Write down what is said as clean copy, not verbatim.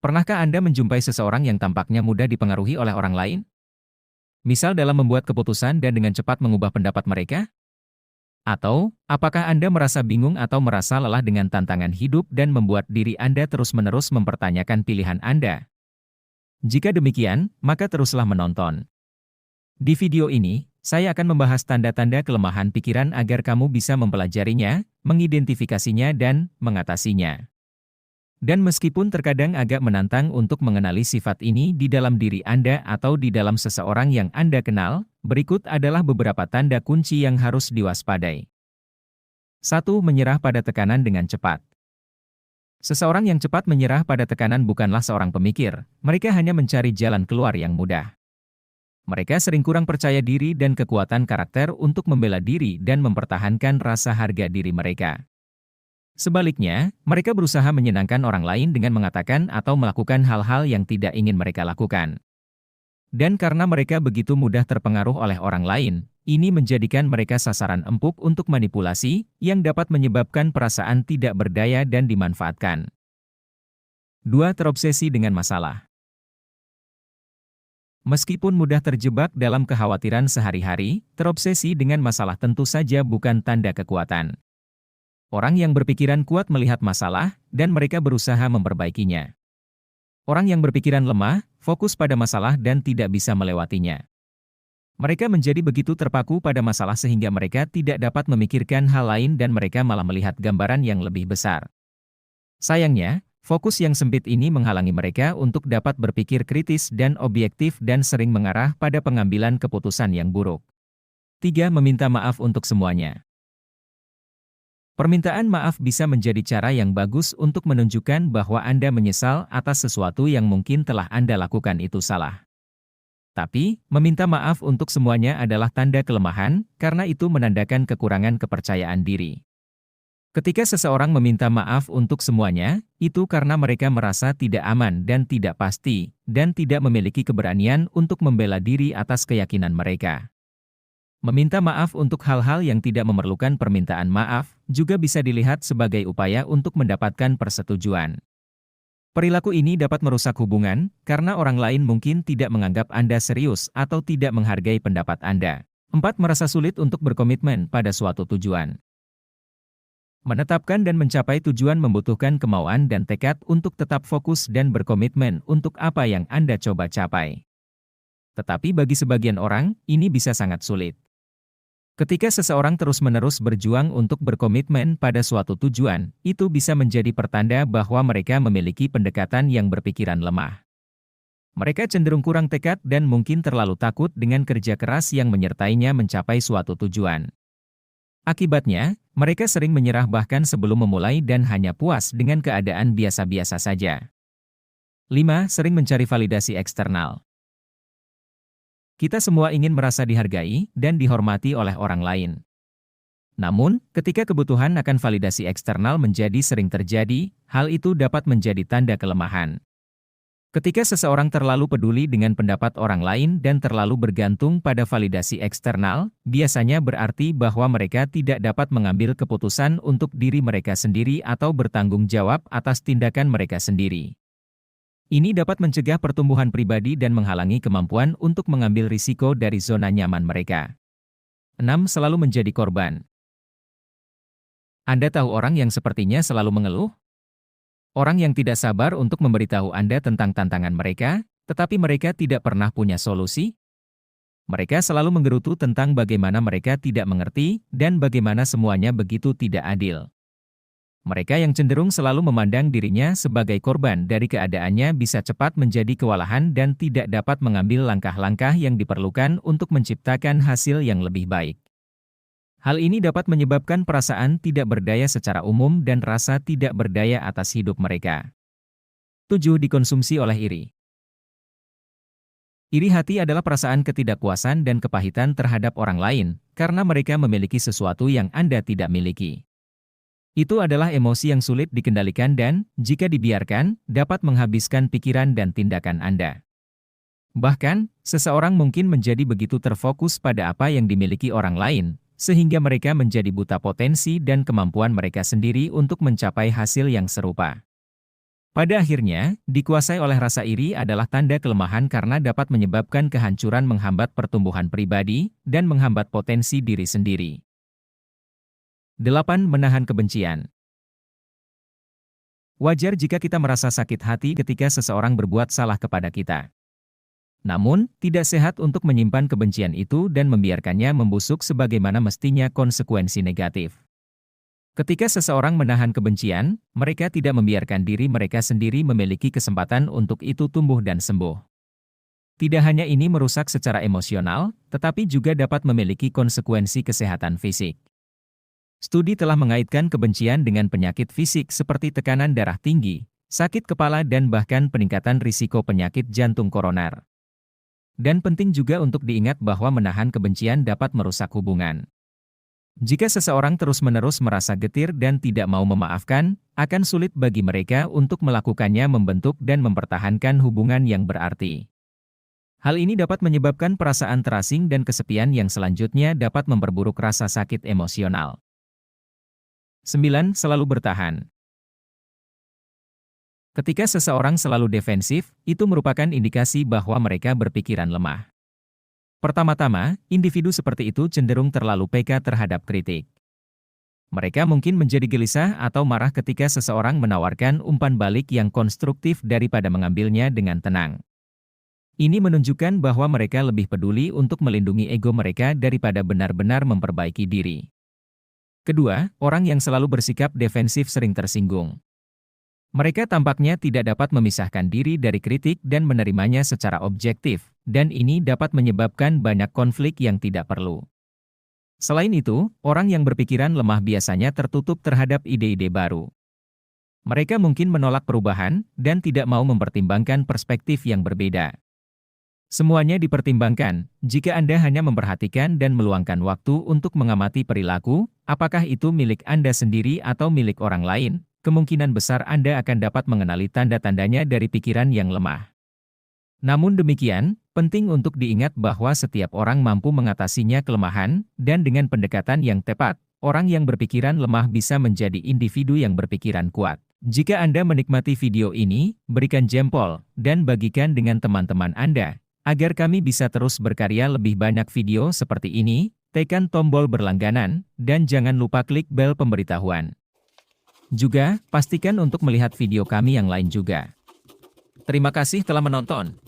Pernahkah Anda menjumpai seseorang yang tampaknya mudah dipengaruhi oleh orang lain? Misal dalam membuat keputusan dan dengan cepat mengubah pendapat mereka? Atau, apakah Anda merasa bingung atau merasa lelah dengan tantangan hidup dan membuat diri Anda terus-menerus mempertanyakan pilihan Anda? Jika demikian, maka teruslah menonton. Di video ini, saya akan membahas tanda-tanda kelemahan pikiran agar kamu bisa mempelajarinya, mengidentifikasinya dan mengatasinya. Dan meskipun terkadang agak menantang untuk mengenali sifat ini di dalam diri Anda atau di dalam seseorang yang Anda kenal, berikut adalah beberapa tanda kunci yang harus diwaspadai. 1. Menyerah pada tekanan dengan cepat. Seseorang yang cepat menyerah pada tekanan bukanlah seorang pemikir, mereka hanya mencari jalan keluar yang mudah. Mereka sering kurang percaya diri dan kekuatan karakter untuk membela diri dan mempertahankan rasa harga diri mereka. Sebaliknya, mereka berusaha menyenangkan orang lain dengan mengatakan atau melakukan hal-hal yang tidak ingin mereka lakukan. Dan karena mereka begitu mudah terpengaruh oleh orang lain, ini menjadikan mereka sasaran empuk untuk manipulasi, yang dapat menyebabkan perasaan tidak berdaya dan dimanfaatkan. 2. Terobsesi dengan masalah. Meskipun mudah terjebak dalam kekhawatiran sehari-hari, terobsesi dengan masalah tentu saja bukan tanda kekuatan. Orang yang berpikiran kuat melihat masalah, dan mereka berusaha memperbaikinya. Orang yang berpikiran lemah, fokus pada masalah dan tidak bisa melewatinya. Mereka menjadi begitu terpaku pada masalah sehingga mereka tidak dapat memikirkan hal lain dan mereka malah melihat gambaran yang lebih besar. Sayangnya, fokus yang sempit ini menghalangi mereka untuk dapat berpikir kritis dan objektif dan sering mengarah pada pengambilan keputusan yang buruk. 3. Meminta maaf untuk semuanya. Permintaan maaf bisa menjadi cara yang bagus untuk menunjukkan bahwa Anda menyesal atas sesuatu yang mungkin telah Anda lakukan itu salah. Tapi, meminta maaf untuk semuanya adalah tanda kelemahan, karena itu menandakan kekurangan kepercayaan diri. Ketika seseorang meminta maaf untuk semuanya, itu karena mereka merasa tidak aman dan tidak pasti, dan tidak memiliki keberanian untuk membela diri atas keyakinan mereka. Meminta maaf untuk hal-hal yang tidak memerlukan permintaan maaf, juga bisa dilihat sebagai upaya untuk mendapatkan persetujuan. Perilaku ini dapat merusak hubungan, karena orang lain mungkin tidak menganggap Anda serius atau tidak menghargai pendapat Anda. 4. Merasa sulit untuk berkomitmen pada suatu tujuan. Menetapkan dan mencapai tujuan membutuhkan kemauan dan tekad untuk tetap fokus dan berkomitmen untuk apa yang Anda coba capai. Tetapi bagi sebagian orang, ini bisa sangat sulit. Ketika seseorang terus-menerus berjuang untuk berkomitmen pada suatu tujuan, itu bisa menjadi pertanda bahwa mereka memiliki pendekatan yang berpikiran lemah. Mereka cenderung kurang tekad dan mungkin terlalu takut dengan kerja keras yang menyertainya mencapai suatu tujuan. Akibatnya, mereka sering menyerah bahkan sebelum memulai dan hanya puas dengan keadaan biasa-biasa saja. 5. Sering mencari validasi eksternal. Kita semua ingin merasa dihargai dan dihormati oleh orang lain. Namun, ketika kebutuhan akan validasi eksternal menjadi sering terjadi, hal itu dapat menjadi tanda kelemahan. Ketika seseorang terlalu peduli dengan pendapat orang lain dan terlalu bergantung pada validasi eksternal, biasanya berarti bahwa mereka tidak dapat mengambil keputusan untuk diri mereka sendiri atau bertanggung jawab atas tindakan mereka sendiri. Ini dapat mencegah pertumbuhan pribadi dan menghalangi kemampuan untuk mengambil risiko dari zona nyaman mereka. 6. Selalu menjadi korban. Anda tahu orang yang sepertinya selalu mengeluh? Orang yang tidak sabar untuk memberitahu Anda tentang tantangan mereka, tetapi mereka tidak pernah punya solusi? Mereka selalu menggerutu tentang bagaimana mereka tidak mengerti dan bagaimana semuanya begitu tidak adil. Mereka yang cenderung selalu memandang dirinya sebagai korban dari keadaannya bisa cepat menjadi kewalahan dan tidak dapat mengambil langkah-langkah yang diperlukan untuk menciptakan hasil yang lebih baik. Hal ini dapat menyebabkan perasaan tidak berdaya secara umum dan rasa tidak berdaya atas hidup mereka. 7. Dikonsumsi oleh iri. Iri hati adalah perasaan ketidakpuasan dan kepahitan terhadap orang lain, karena mereka memiliki sesuatu yang Anda tidak miliki. Itu adalah emosi yang sulit dikendalikan dan, jika dibiarkan, dapat menghabiskan pikiran dan tindakan Anda. Bahkan, seseorang mungkin menjadi begitu terfokus pada apa yang dimiliki orang lain, sehingga mereka menjadi buta potensi dan kemampuan mereka sendiri untuk mencapai hasil yang serupa. Pada akhirnya, dikuasai oleh rasa iri adalah tanda kelemahan karena dapat menyebabkan kehancuran, menghambat pertumbuhan pribadi, dan menghambat potensi diri sendiri. 8. Menahan kebencian. Wajar jika kita merasa sakit hati ketika seseorang berbuat salah kepada kita. Namun, tidak sehat untuk menyimpan kebencian itu dan membiarkannya membusuk sebagaimana mestinya konsekuensi negatif. Ketika seseorang menahan kebencian, mereka tidak membiarkan diri mereka sendiri memiliki kesempatan untuk itu tumbuh dan sembuh. Tidak hanya ini merusak secara emosional, tetapi juga dapat memiliki konsekuensi kesehatan fisik. Studi telah mengaitkan kebencian dengan penyakit fisik seperti tekanan darah tinggi, sakit kepala dan bahkan peningkatan risiko penyakit jantung koroner. Dan penting juga untuk diingat bahwa menahan kebencian dapat merusak hubungan. Jika seseorang terus-menerus merasa getir dan tidak mau memaafkan, akan sulit bagi mereka untuk melakukannya, membentuk dan mempertahankan hubungan yang berarti. Hal ini dapat menyebabkan perasaan terasing dan kesepian yang selanjutnya dapat memperburuk rasa sakit emosional. 9. Selalu bertahan. Ketika seseorang selalu defensif, itu merupakan indikasi bahwa mereka berpikiran lemah. Pertama-tama, individu seperti itu cenderung terlalu peka terhadap kritik. Mereka mungkin menjadi gelisah atau marah ketika seseorang menawarkan umpan balik yang konstruktif daripada mengambilnya dengan tenang. Ini menunjukkan bahwa mereka lebih peduli untuk melindungi ego mereka daripada benar-benar memperbaiki diri. Kedua, orang yang selalu bersikap defensif sering tersinggung. Mereka tampaknya tidak dapat memisahkan diri dari kritik dan menerimanya secara objektif, dan ini dapat menyebabkan banyak konflik yang tidak perlu. Selain itu, orang yang berpikiran lemah biasanya tertutup terhadap ide-ide baru. Mereka mungkin menolak perubahan dan tidak mau mempertimbangkan perspektif yang berbeda. Semuanya dipertimbangkan, jika Anda hanya memperhatikan dan meluangkan waktu untuk mengamati perilaku, apakah itu milik Anda sendiri atau milik orang lain, kemungkinan besar Anda akan dapat mengenali tanda-tandanya dari pikiran yang lemah. Namun demikian, penting untuk diingat bahwa setiap orang mampu mengatasinya kelemahan, dan dengan pendekatan yang tepat, orang yang berpikiran lemah bisa menjadi individu yang berpikiran kuat. Jika Anda menikmati video ini, berikan jempol, dan bagikan dengan teman-teman Anda, agar kami bisa terus berkarya lebih banyak video seperti ini. Tekan tombol berlangganan, dan jangan lupa klik bel pemberitahuan. Juga, pastikan untuk melihat video kami yang lain juga. Terima kasih telah menonton.